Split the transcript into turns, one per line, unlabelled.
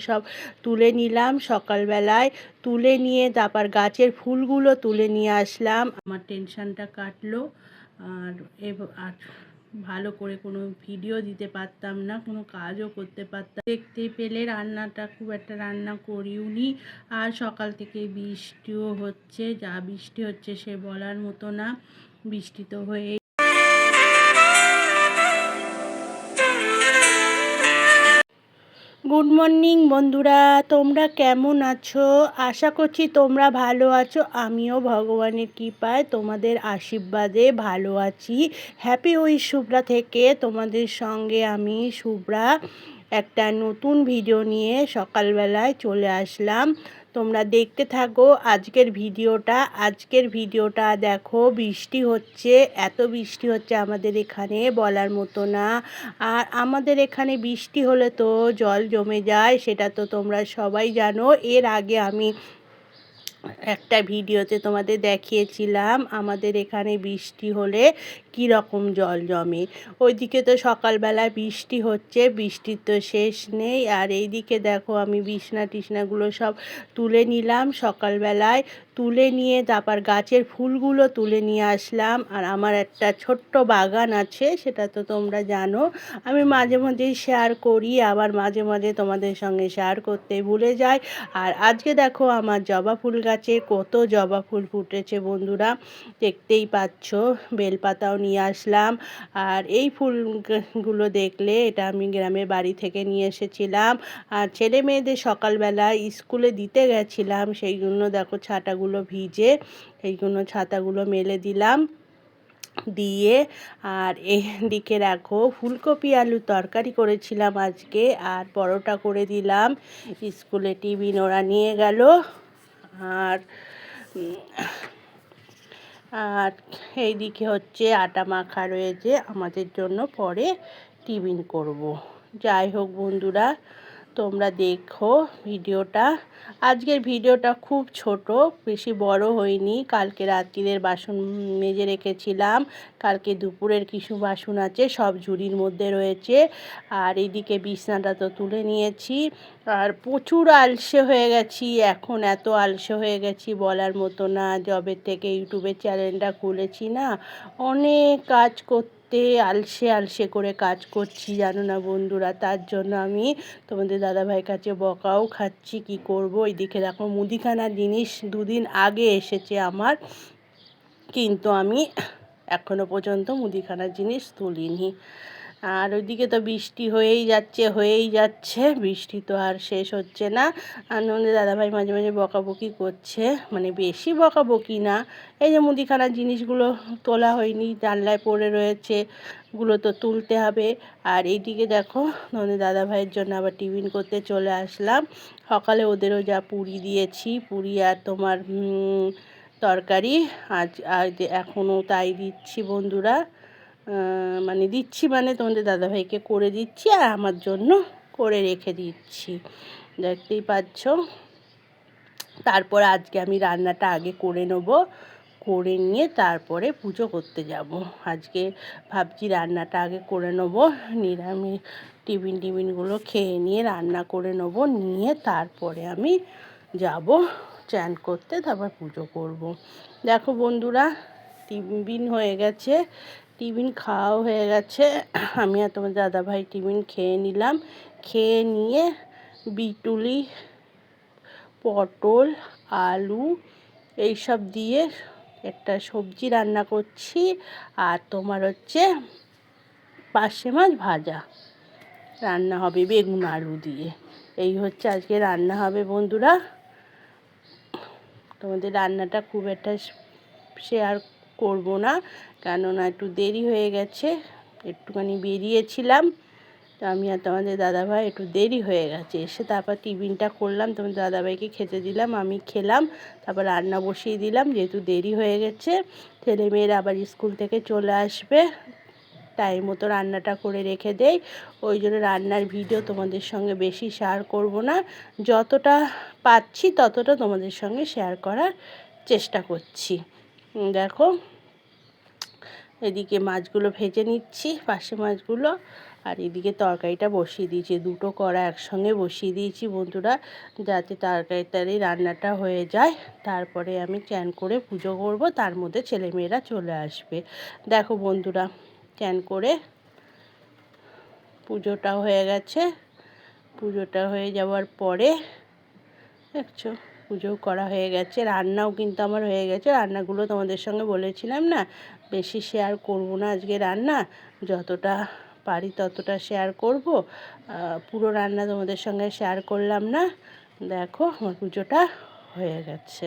সব তুলে নিলাম সকালবেলায়। তুলে নিয়ে তারপর গাছের ফুলগুলো তুলে নিয়ে আসলাম। আমার টেনশনটা কাটলো। আর আর ভালো করে কোনো ভিডিও দিতে পারতাম না, কোনো কাজও করতে পারতাম। দেখতে পেলে রান্নাটা খুব একটা রান্না করিওনি। আর সকাল থেকে বৃষ্টিও হচ্ছে, যা বৃষ্টি হচ্ছে সে বলার মতো না। বৃষ্টি তো হয়ে গুড মর্নিং বন্ধুরা, তোমরা কেমন আছো? আশা করছি তোমরা ভালো আছো। আমিও ভগবানের কৃপায় তোমাদের আশীর্বাদে ভালো আছি। হ্যাপি উইথ শুভ্রা থেকে তোমাদের সঙ্গে আমি শুভ্রা একটা নতুন ভিডিও নিয়ে সকালবেলায় চলে আসলাম। তোমরা দেখতে থাকো আজকের ভিডিওটা দেখো। বৃষ্টি হচ্ছে, এত বৃষ্টি হচ্ছে আমাদের এখানে বলার মতো না। আর আমাদের এখানে বৃষ্টি হলে তো জল জমে যায়, সেটা তো তোমরা সবাই জানো। এর আগে আমি একটা ভিডিওতে তোমাদের দেখিয়েছিলাম আমাদের এখানে বৃষ্টি হলে কি রকম জল জমে। ওইদিকে তো সকালবেলা বৃষ্টি হচ্ছে, বৃষ্টির তো শেষ নেই। আর এইদিকে দেখো আমি বিছনাগুলো সব তুলে নিলাম সকালবেলায়। তুলে নিয়ে তারপর গাছের ফুলগুলো তুলে নিয়ে আসলাম। আর আমার একটা ছোট্ট বাগান আছে, সেটা তো তোমরা জানো। আমি মাঝে মাঝেই শেয়ার করি, আবার মাঝে মাঝে তোমাদের সঙ্গে শেয়ার করতে ভুলে যাই। আর আজকে দেখো আমার জবা ফুল গাছে কত জবা ফুল ফুটেছে বন্ধুরা, দেখতেই পাচ্ছ। বেলপাতাও নিয়ে আসলাম। আর এই ফুলগুলো দেখলে, এটা আমি গ্রামের বাড়ি থেকে নিয়ে এসেছিলাম। আর ছেলে মেয়েদের সকালবেলা স্কুলে দিতে গেছিলাম, সেই জন্য দেখো ছাতাগুলো ভিজে, এইগুলো ছাতাগুলো মেলে দিলাম দিয়ে। আর এদিকে রাখো ফুলকপি আলুর তরকারি করেছিলাম আজকে, আর পরোটা করে দিলাম। স্কুলে টিফিন ওরা নিয়ে গেল। আর আর এইদিকে হচ্ছে আটা মাখা রয়েছে, আমাদের জন্য পরে টিফিন করব। যাই হোক বন্ধুরা, তোমরা দেখো ভিডিওটা। আজকের ভিডিওটা খুব ছোট, বেশি বড় হয়নি। কালকে রাত্রিরের বাসন মেজে রেখেছিলাম, কালকে দুপুরের কিছু বাসন আছে, সব ঝুড়ির মধ্যে রয়েছে। আর এইদিকে বিছনাটা তো তুলে নিয়েছি। আর প্রচুর আলসে হয়ে গেছি এখন, এত আলসে হয়ে গেছি বলার মতো না। যবে থেকে ইউটিউবের চ্যানেলটা খুলেছি না, অনেক কাজ করতে আলসে করে কাজ করছি, জানো না বন্ধুরা। তার জন্য আমি তোমাদের দাদাভাইয়ের কাছে বকাও খাচ্ছি, কি করব। এইদিকে দেখো মুদিখানার জিনিস দুদিন আগে এসেছে আমার, কিন্তু আমি এখনো পর্যন্ত মুদিখানার জিনিস তুলিনি। আর ওইদিকে তো বৃষ্টি হয়েই যাচ্ছে, বৃষ্টি তো আর শেষ হচ্ছে না। আর আমাদের দাদাভাই মাঝে মাঝে বকাবকি করছে, মানে বেশি বকাবকি না। এই যে মুদিখানার জিনিসগুলো তোলা হয়নি, জানলায় পড়ে রয়েছে, গুলো তো তুলতে হবে। আর এইদিকে দেখো আমাদের দাদাভাইয়ের জন্য আবার টিফিন করতে চলে আসলাম। সকালে ওদেরও যা পুরি দিয়েছি, পুরি আর তোমার তরকারি, আজ এখনও তাই দিচ্ছি বন্ধুরা। মানে তোমাদের দাদাভাইকে করে দিচ্ছি, আর আমার জন্য করে রেখে দিচ্ছি, দেখতেই পাচ্ছ। তারপর আজকে আমি রান্নাটা আগে করে নেব, করে নিয়ে তারপরে পুজো করতে যাব। আজকে ভাবছি রান্নাটা আগে করে নেব, নিরামিষ টিফিনগুলো খেয়ে নিয়ে রান্না করে নেব, নিয়ে তারপরে আমি যাব চান করতে, তারপর পুজো করব। দেখো বন্ধুরা, টিফিন হয়ে গেছে, টিফিন খাওয়াও হয়ে গেছে। আমি আর তোমার দাদাভাই টিফিন খেয়ে নিলাম। খেয়ে নিয়ে বিটুলি, পটল, আলু এইসব দিয়ে একটা সবজি রান্না করছি। আর তোমার হচ্ছে পার্শে মাছ ভাজা রান্না হবে বেগুন আলু দিয়ে। এই হচ্ছে আজকে রান্না হবে বন্ধুরা। তোমাদের রান্নাটা খুব একটা শেয়ার করব না, কেননা একটু দেরি হয়ে গেছে, একটুখানি বেরিয়েছিলাম। তো আমি আর তোমাদের দাদাভাই একটু দেরি হয়ে গেছে, এসে তারপর টিফিনটা করলাম, তোমাদের দাদাভাইকে খেতে দিলাম, আমি খেলাম, তারপর রান্না বসিয়ে দিলাম। যেহেতু দেরি হয়ে গেছে, ছেলেমেয়েরা আবার স্কুল থেকে চলে আসবে, টাইম মতো রান্নাটা করে রেখে দেই। ওই জন্য রান্নার ভিডিও তোমাদের সঙ্গে বেশি শেয়ার করব না, যতটা পাচ্ছি ততটা তোমাদের সঙ্গে শেয়ার করার চেষ্টা করছি। দেখো এদিকে মাছগুলো ভেজে নিচ্ছি, পার্শে মাছগুলো। আর এদিকে তরকারিটা বসিয়ে দিয়েছি, দুটো কড়া একসঙ্গে বসিয়ে দিয়েছি বন্ধুরা, যাতে তরকারি রান্নাটা হয়ে যায়। তারপরে আমি চান করে পুজো করব, তার মধ্যে ছেলেমেয়েরা চলে আসবে। দেখো বন্ধুরা, চান করে পুজোটা হয়ে গেছে। পুজোটা হয়ে যাওয়ার পরে দেখছো পুজো করা হয়ে গেছে, রান্নাও কিন্তু আমার হয়ে গেছে। রান্নাগুলো তোমাদের সঙ্গে বলেছিলাম না, বেশি শেয়ার করব না আজকে রান্না, যতটা পারি ততটা শেয়ার করব। পুরো রান্না তোমাদের সঙ্গে শেয়ার করলাম না। দেখো আমার পুজোটা হয়ে গেছে।